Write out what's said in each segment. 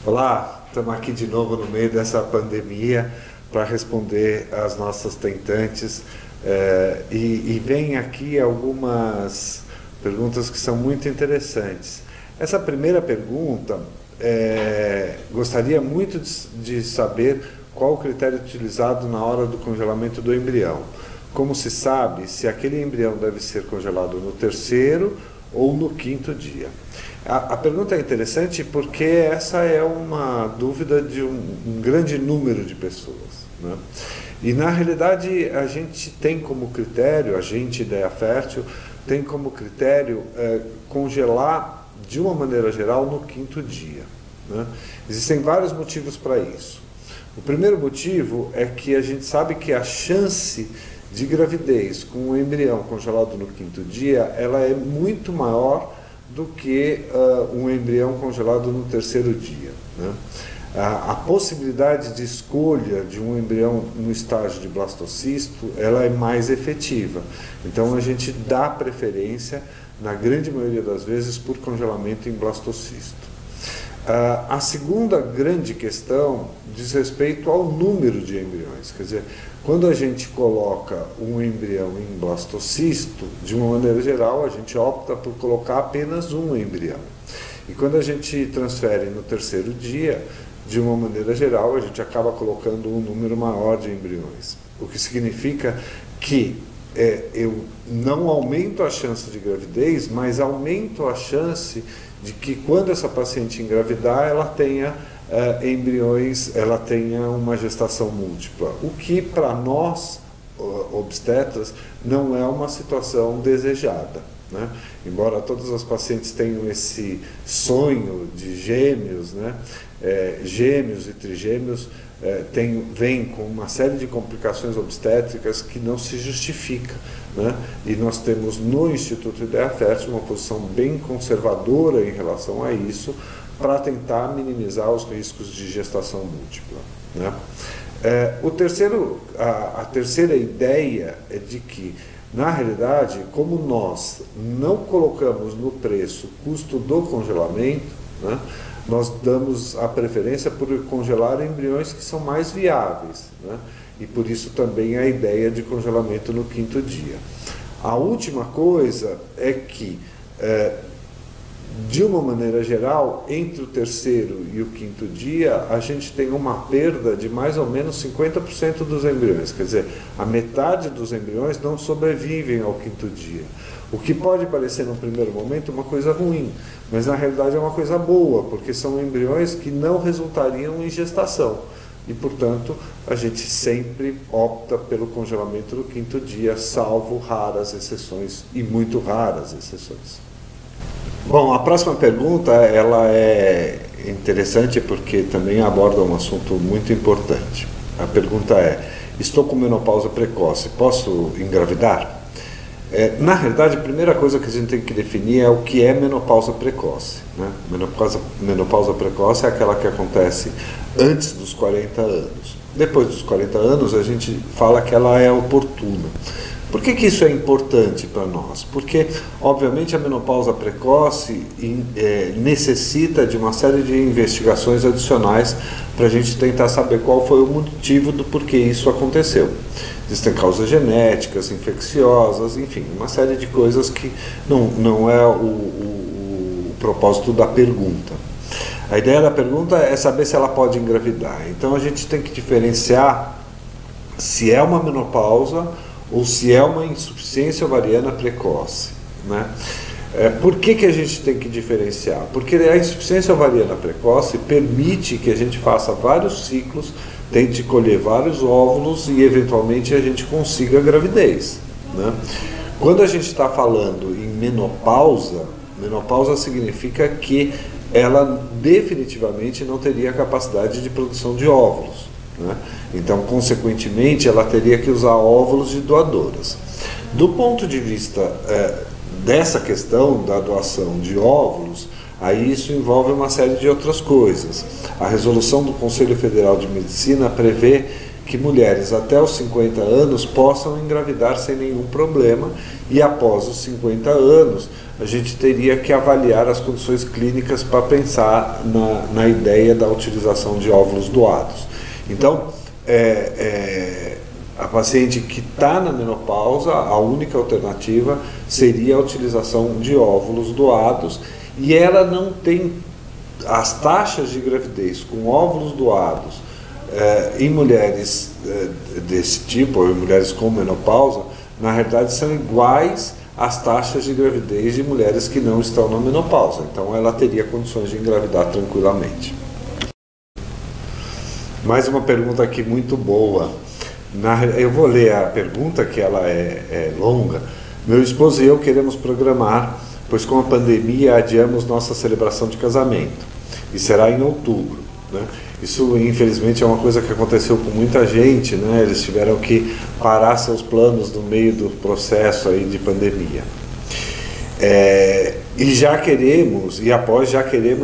Olá, estamos aqui de novo no meio dessa pandemia para responder às nossas tentantes e vem aqui algumas perguntas que são muito interessantes. Essa primeira pergunta, gostaria muito de saber qual o critério utilizado na hora do congelamento do embrião. Como se sabe se aquele embrião deve ser congelado no terceiro ou no quinto dia? A pergunta é interessante porque essa é uma dúvida de um grande número de pessoas, né? E na realidade a gente tem como critério, a gente, Ideia Fértil, tem como critério congelar de uma maneira geral no quinto dia, né? Existem vários motivos para isso. O primeiro motivo é que a gente sabe que a chance de gravidez com o embrião congelado no quinto dia, ela é muito maior do que um embrião congelado no terceiro dia, né? A possibilidade de escolha de um embrião no estágio de blastocisto, ela é mais efetiva. Então a gente dá preferência, na grande maioria das vezes, por congelamento em blastocisto. A segunda grande questão diz respeito ao número de embriões. Quer dizer, quando a gente coloca um embrião em blastocisto, de uma maneira geral, a gente opta por colocar apenas um embrião. E quando a gente transfere no terceiro dia, de uma maneira geral, a gente acaba colocando um número maior de embriões. O que significa que eu não aumento a chance de gravidez, mas aumento a chance de que quando essa paciente engravidar, ela tenha embriões, ela tenha uma gestação múltipla, o que para nós, obstetras, não é uma situação desejada, né? Embora todas as pacientes tenham esse sonho de gêmeos, né? Gêmeos e trigêmeos vêm com uma série de complicações obstétricas que não se justifica, né? E nós temos no Instituto Ideia Fértil uma posição bem conservadora em relação a isso, para tentar minimizar os riscos de gestação múltipla, né? A terceira ideia é de que, na realidade, como nós não colocamos no preço o custo do congelamento, né, nós damos a preferência por congelar embriões que são mais viáveis, né? E por isso também a ideia de congelamento no quinto dia. A última coisa é que, de uma maneira geral, entre o terceiro e o quinto dia, a gente tem uma perda de mais ou menos 50% dos embriões. Quer dizer, a metade dos embriões não sobrevivem ao quinto dia. O que pode parecer, no primeiro momento, uma coisa ruim, mas na realidade é uma coisa boa, porque são embriões que não resultariam em gestação. E, portanto, a gente sempre opta pelo congelamento no quinto dia, salvo raras exceções, e muito raras exceções. Bom, a próxima pergunta, ela é interessante porque também aborda um assunto muito importante. A pergunta é: estou com menopausa precoce, posso engravidar? Na realidade, a primeira coisa que a gente tem que definir é o que é menopausa precoce, né? Menopausa precoce é aquela que acontece antes dos 40 anos. Depois dos 40 anos, a gente fala que ela é oportuna. Por que isso é importante para nós? Porque, obviamente, a menopausa precoce necessita de uma série de investigações adicionais para a gente tentar saber qual foi o motivo do porquê isso aconteceu. Existem causas genéticas, infecciosas, enfim, uma série de coisas que não é o propósito da pergunta. A ideia da pergunta é saber se ela pode engravidar. Então, a gente tem que diferenciar se é uma menopausa ou se é uma insuficiência ovariana precoce, né? Por que a gente tem que diferenciar? Porque a insuficiência ovariana precoce permite que a gente faça vários ciclos, tente colher vários óvulos e eventualmente a gente consiga a gravidez, né? Quando a gente está falando em menopausa, menopausa significa que ela definitivamente não teria capacidade de produção de óvulos, né? Então, consequentemente, ela teria que usar óvulos de doadoras. Do ponto de vista dessa questão da doação de óvulos, aí isso envolve uma série de outras coisas. A resolução do Conselho Federal de Medicina prevê que mulheres até os 50 anos possam engravidar sem nenhum problema, e após os 50 anos a gente teria que avaliar as condições clínicas para pensar na ideia da utilização de óvulos doados. Então, a paciente que está na menopausa, a única alternativa seria a utilização de óvulos doados, e ela não tem as taxas de gravidez com óvulos doados em mulheres desse tipo, ou em mulheres com menopausa, na realidade são iguais às taxas de gravidez de mulheres que não estão na menopausa. Então ela teria condições de engravidar tranquilamente. Mais uma pergunta aqui muito boa. Eu vou ler a pergunta, que ela é longa. Meu esposo e eu queremos programar, pois com a pandemia adiamos nossa celebração de casamento, e será em outubro, né? Isso, infelizmente, é uma coisa que aconteceu com muita gente, né? Eles tiveram que parar seus planos no meio do processo aí de pandemia. E já queremos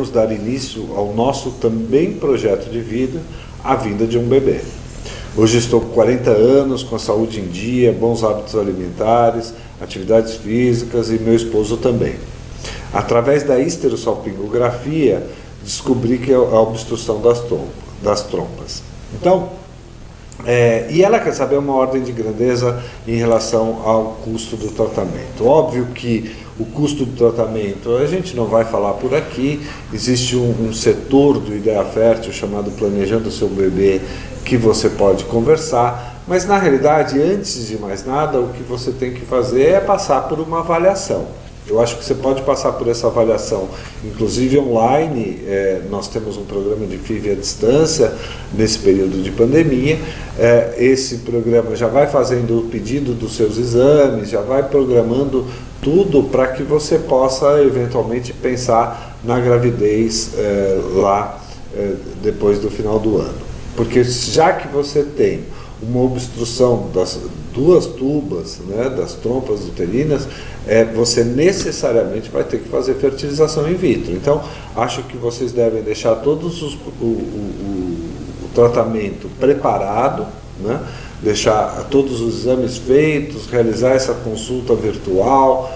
dar início ao nosso também projeto de vida, a vinda de um bebê. Hoje estou com 40 anos, com a saúde em dia, bons hábitos alimentares, atividades físicas, e meu esposo também. Através da histerosalpingografia, descobri que é a obstrução das trompas. Então, e ela quer saber uma ordem de grandeza em relação ao custo do tratamento. Óbvio que o custo do tratamento a gente não vai falar por aqui. Existe um setor do Ideia Fértil chamado Planejando o Seu Bebê, que você pode conversar, mas na realidade, antes de mais nada, o que você tem que fazer é passar por uma avaliação. Eu acho que você pode passar por essa avaliação, inclusive online. Nós temos um programa de FIV à distância nesse período de pandemia. Esse programa já vai fazendo o pedido dos seus exames, já vai programando tudo para que você possa eventualmente pensar na gravidez depois do final do ano. Porque já que você tem uma obstrução das duas tubas, né, das trompas uterinas, você necessariamente vai ter que fazer fertilização in vitro. Então, acho que vocês devem deixar todos o tratamento preparado, né, deixar todos os exames feitos, realizar essa consulta virtual,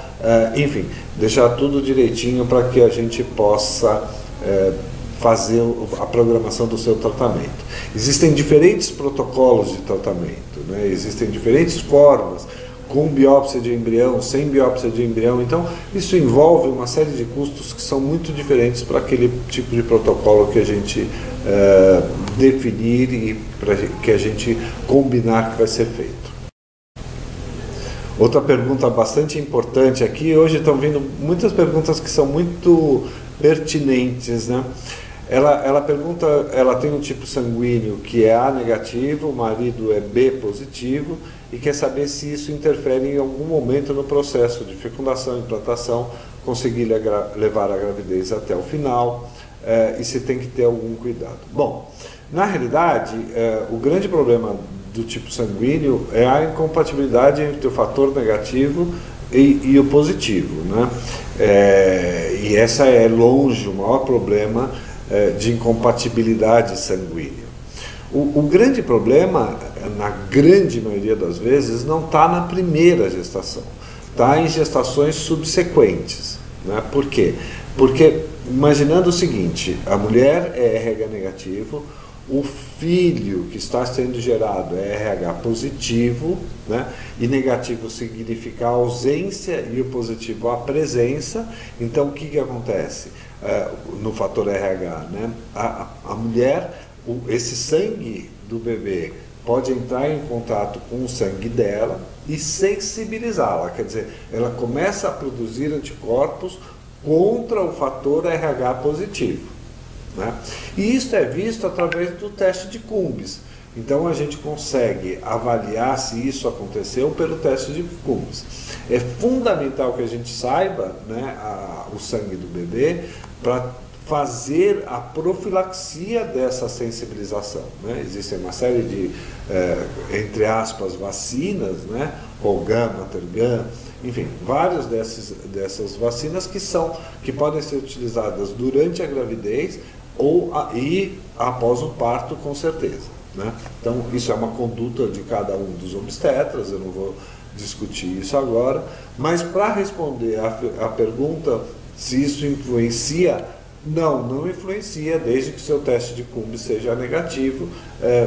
enfim, deixar tudo direitinho para que a gente possa fazer a programação do seu tratamento. Existem diferentes protocolos de tratamento, né? Existem diferentes formas, com biópsia de embrião, sem biópsia de embrião. Então, isso envolve uma série de custos que são muito diferentes para aquele tipo de protocolo que a gente definir e para que a gente combinar que vai ser feito. Outra pergunta bastante importante aqui, hoje estão vindo muitas perguntas que são muito pertinentes, né? Ela pergunta, ela tem um tipo sanguíneo que é A negativo, o marido é B positivo, e quer saber se isso interfere em algum momento no processo de fecundação, implantação, conseguir levar a gravidez até o final, e se tem que ter algum cuidado. Bom, na realidade, o grande problema do tipo sanguíneo é a incompatibilidade entre o fator negativo e o positivo, né? E essa é longe o maior problema de incompatibilidade sanguínea. O grande problema, na grande maioria das vezes, não está na primeira gestação, está em gestações subsequentes, né? Por quê? Porque, imaginando o seguinte, a mulher é RH negativo, o filho que está sendo gerado é RH positivo, né? E negativo significa a ausência e o positivo a presença. Então, o que acontece no fator RH, né? A mulher, esse sangue do bebê pode entrar em contato com o sangue dela e sensibilizá-la, quer dizer, ela começa a produzir anticorpos contra o fator RH positivo, né? E isso é visto através do teste de Cumbis. Então a gente consegue avaliar se isso aconteceu pelo teste de Cumbis. É fundamental que a gente saiba, né, o sangue do bebê para fazer a profilaxia dessa sensibilização, né? Existem uma série de, entre aspas, vacinas, né? Polgam, Matergam, enfim, várias dessas vacinas que podem ser utilizadas durante a gravidez e após o parto, com certeza. né? Então, isso é uma conduta de cada um dos obstetras, eu não vou discutir isso agora, mas para responder a pergunta se isso influencia, não influencia, desde que seu teste de Cumb seja negativo,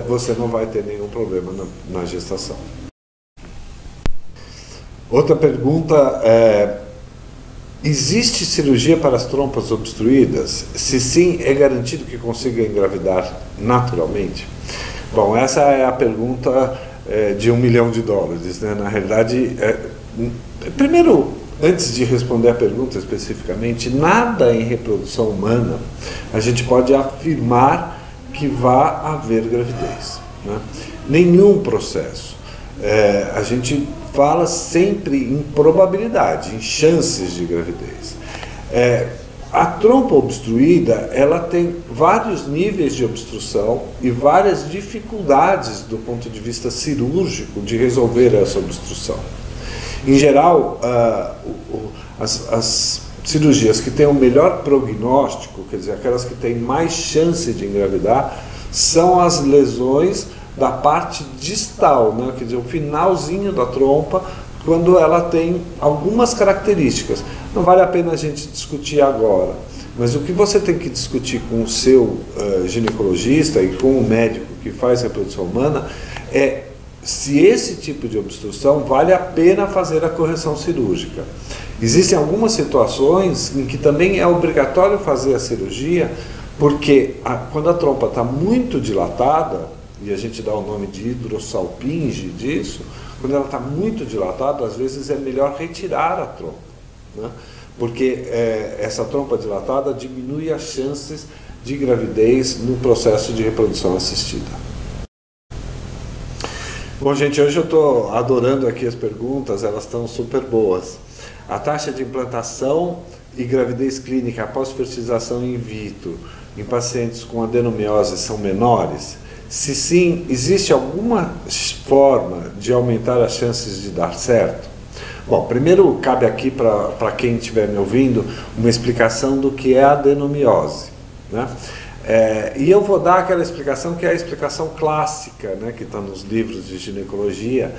você não vai ter nenhum problema na gestação. Outra pergunta é: existe cirurgia para as trompas obstruídas? Se sim, é garantido que consiga engravidar naturalmente? Bom, essa é a pergunta de $1 milhão, né? Na realidade, primeiro, antes de responder a pergunta especificamente, nada em reprodução humana a gente pode afirmar que vá haver gravidez, né? Nenhum processo. A gente fala sempre em probabilidade, em chances de gravidez. A trompa obstruída, ela tem vários níveis de obstrução e várias dificuldades do ponto de vista cirúrgico de resolver essa obstrução. Em geral, as cirurgias que têm o melhor prognóstico, quer dizer, aquelas que têm mais chance de engravidar, são as lesões da parte distal, né? Quer dizer, o finalzinho da trompa, quando ela tem algumas características. Não vale a pena a gente discutir agora, mas o que você tem que discutir com o seu ginecologista e com o médico que faz reprodução humana é se esse tipo de obstrução vale a pena fazer a correção cirúrgica. Existem algumas situações em que também é obrigatório fazer a cirurgia, porque quando a trompa está muito dilatada, e a gente dá o nome de hidrossalpinge disso, quando ela está muito dilatada, às vezes é melhor retirar a trompa, né? Porque essa trompa dilatada diminui as chances de gravidez no processo de reprodução assistida. Bom, gente, hoje eu estou adorando aqui as perguntas, elas estão super boas. A taxa de implantação e gravidez clínica após fertilização in vitro em pacientes com adenomiose são menores? Se sim, existe alguma forma de aumentar as chances de dar certo? Bom, primeiro cabe aqui para quem estiver me ouvindo uma explicação do que é a adenomiose, né? E eu vou dar aquela explicação que é a explicação clássica, né, que está nos livros de ginecologia,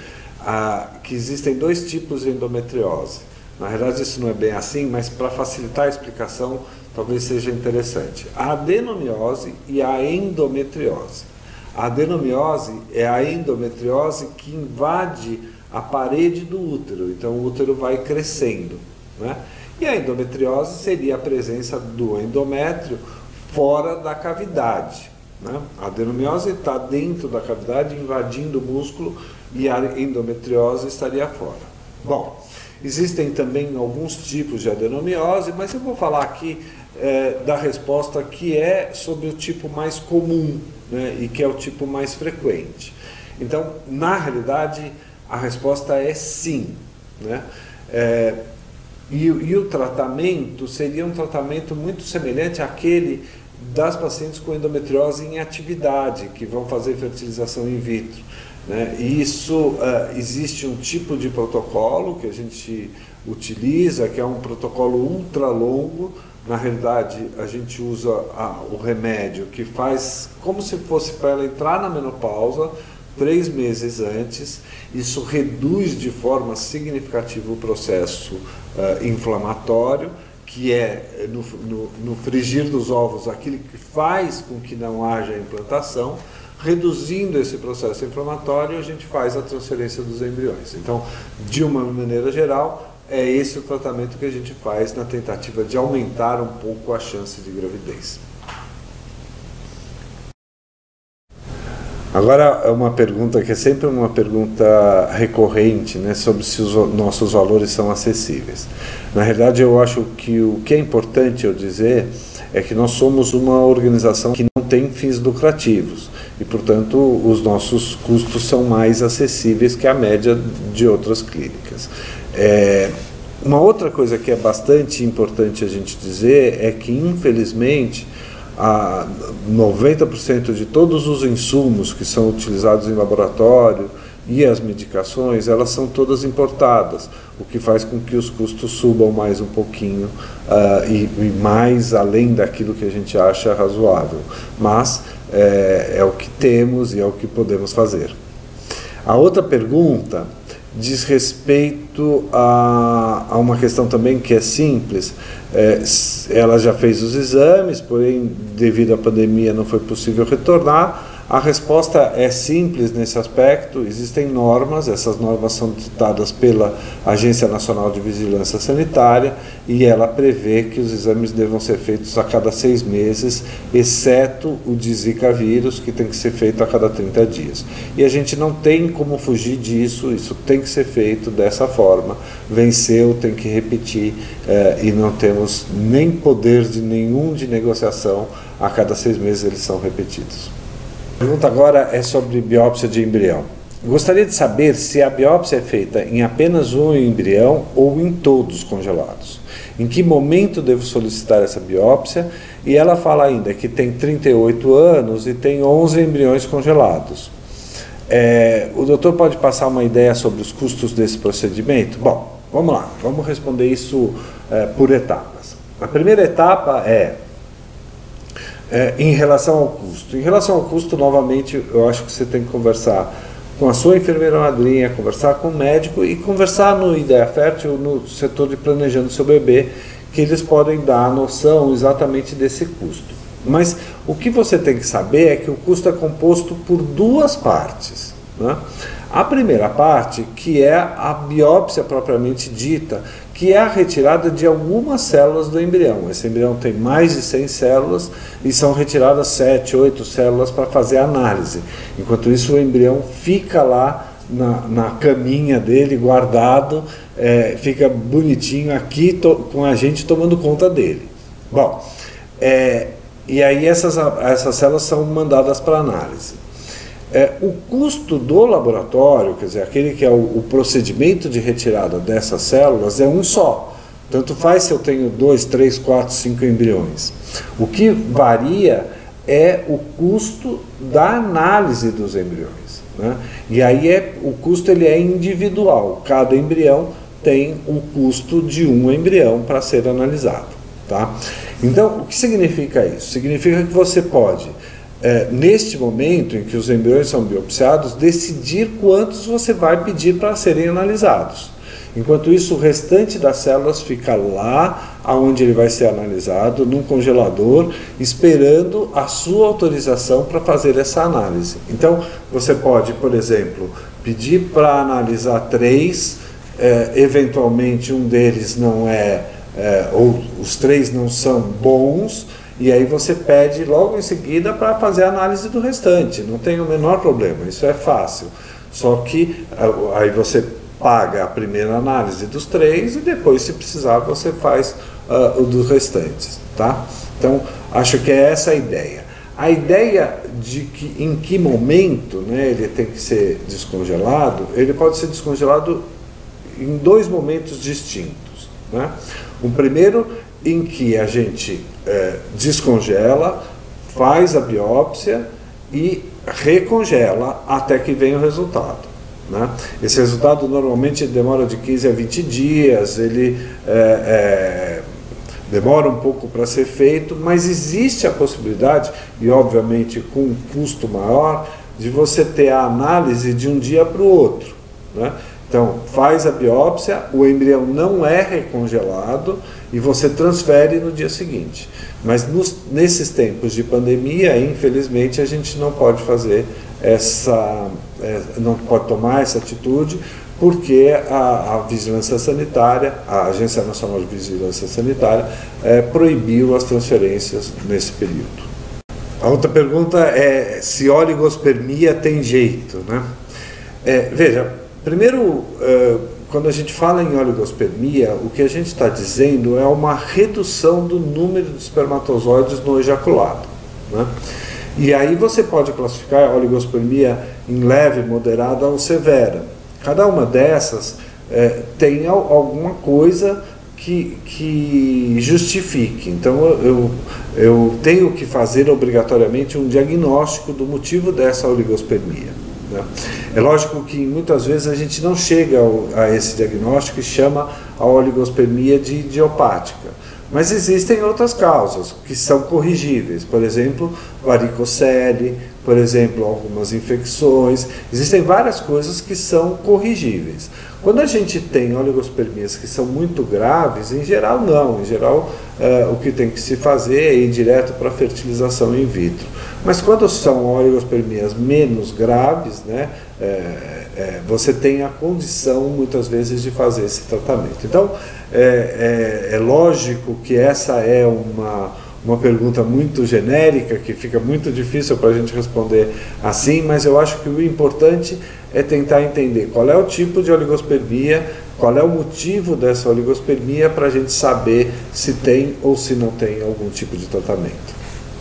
que existem dois tipos de endometriose. Na realidade isso não é bem assim, mas para facilitar a explicação talvez seja interessante. A adenomiose e a endometriose. A adenomiose é a endometriose que invade a parede do útero, então o útero vai crescendo, né? E a endometriose seria a presença do endométrio fora da cavidade, né? A adenomiose está dentro da cavidade, invadindo o músculo, e a endometriose estaria fora. Bom, existem também alguns tipos de adenomiose, mas eu vou falar aqui da resposta que é sobre o tipo mais comum, né, e que é o tipo mais frequente. Então, na realidade, a resposta é sim, né? E o tratamento seria um tratamento muito semelhante àquele das pacientes com endometriose em atividade, que vão fazer fertilização in vitro, né? E isso, existe um tipo de protocolo que a gente utiliza, que é um protocolo ultra longo. Na realidade, a gente usa o remédio que faz como se fosse para ela entrar na menopausa 3 meses antes. Isso reduz de forma significativa o processo inflamatório, que é, no frigir dos ovos, aquilo que faz com que não haja implantação. Reduzindo esse processo inflamatório, a gente faz a transferência dos embriões. Então, de uma maneira geral, é esse o tratamento que a gente faz na tentativa de aumentar um pouco a chance de gravidez. Agora, é uma pergunta que é sempre uma pergunta recorrente, né, sobre se os nossos valores são acessíveis. Na realidade, eu acho que o que é importante eu dizer é que nós somos uma organização que não tem fins lucrativos e, portanto, os nossos custos são mais acessíveis que a média de outras clínicas. Uma outra coisa que é bastante importante a gente dizer é que, infelizmente, 90% de todos os insumos que são utilizados em laboratório e as medicações, elas são todas importadas, o que faz com que os custos subam mais um pouquinho e mais além daquilo que a gente acha razoável. Mas é o que temos e é o que podemos fazer. A outra pergunta diz respeito a uma questão também que é simples. Ela já fez os exames, porém, devido à pandemia, não foi possível retornar. A resposta é simples nesse aspecto. Existem normas, essas normas são ditadas pela Agência Nacional de Vigilância Sanitária e ela prevê que os exames devam ser feitos a cada 6 meses, exceto o de Zika vírus, que tem que ser feito a cada 30 dias. E a gente não tem como fugir disso, isso tem que ser feito dessa forma. Venceu, tem que repetir e não temos nem poder de nenhum de negociação, a cada 6 meses eles são repetidos. A pergunta agora é sobre biópsia de embrião. Gostaria de saber se a biópsia é feita em apenas um embrião ou em todos congelados. Em que momento devo solicitar essa biópsia? E ela fala ainda que tem 38 anos e tem 11 embriões congelados. O doutor pode passar uma ideia sobre os custos desse procedimento? Bom, vamos lá, vamos responder isso por etapas. A primeira etapa em relação ao custo. Em relação ao custo, novamente, eu acho que você tem que conversar com a sua enfermeira madrinha, conversar com o médico e conversar no Ideia Fértil, no setor de Planejando Seu Bebê, que eles podem dar a noção exatamente desse custo. Mas o que você tem que saber é que o custo é composto por duas partes, né? A primeira parte, que é a biópsia propriamente dita, que é a retirada de algumas células do embrião. Esse embrião tem mais de 100 células e são retiradas 7, 8 células para fazer a análise. Enquanto isso, o embrião fica lá na caminha dele, guardado, fica bonitinho aqui com a gente tomando conta dele. Bom, e aí essas células são mandadas para análise. O custo do laboratório, quer dizer, aquele que é o procedimento de retirada dessas células, é um só. Tanto faz se eu tenho 2, 3, 4, 5 embriões. O que varia é o custo da análise dos embriões, né? E aí o custo ele é individual. Cada embrião tem um custo de um embrião para ser analisado, tá? Então, o que significa isso? Significa que você pode, neste momento em que os embriões são biopsiados, decidir quantos você vai pedir para serem analisados. Enquanto isso, o restante das células fica lá onde ele vai ser analisado, num congelador, esperando a sua autorização para fazer essa análise. Então, você pode, por exemplo, pedir para analisar 3, eventualmente um deles não ou os 3 não são bons, e aí você pede logo em seguida para fazer a análise do restante. Não tem o menor problema, isso é fácil. Só que aí você paga a primeira análise dos 3 e depois, se precisar, você faz o dos restantes, tá? Então, acho que é essa a ideia. A ideia de que em que momento, né, ele tem que ser descongelado, ele pode ser descongelado em 2 momentos distintos, né? O primeiro, em que a gente descongela, faz a biópsia e recongela até que venha o resultado, né? Esse resultado normalmente demora de 15 a 20 dias, ele demora um pouco para ser feito, mas existe a possibilidade, e obviamente com um custo maior, de você ter a análise de um dia para o outro, né? Então, faz a biópsia, o embrião não é recongelado e você transfere no dia seguinte. Mas nesses tempos de pandemia, infelizmente, a gente não pode fazer não pode tomar essa atitude, porque a Vigilância Sanitária, a Agência Nacional de Vigilância Sanitária, proibiu as transferências nesse período. A outra pergunta é se oligospermia tem jeito, né? Veja, primeiro, quando a gente fala em oligospermia, o que a gente está dizendo é uma redução do número de espermatozoides no ejaculado, né? E aí você pode classificar a oligospermia em leve, moderada ou severa. Cada uma dessas tem alguma coisa que justifique. Então eu tenho que fazer obrigatoriamente um diagnóstico do motivo dessa oligospermia, né? É lógico que muitas vezes a gente não chega a esse diagnóstico e chama a oligospermia de idiopática. Mas existem outras causas que são corrigíveis, por exemplo, varicocele, por exemplo, algumas infecções. Existem várias coisas que são corrigíveis. Quando a gente tem oligospermias que são muito graves, em geral não. Em geral, o que tem que se fazer é ir direto para a fertilização in vitro. Mas quando são oligospermias menos graves, né, você tem a condição, muitas vezes, de fazer esse tratamento. Então, é lógico que essa é uma pergunta muito genérica, que fica muito difícil para a gente responder assim, mas eu acho que o importante é tentar entender qual é o tipo de oligospermia, qual é o motivo dessa oligospermia, para a gente saber se tem ou se não tem algum tipo de tratamento.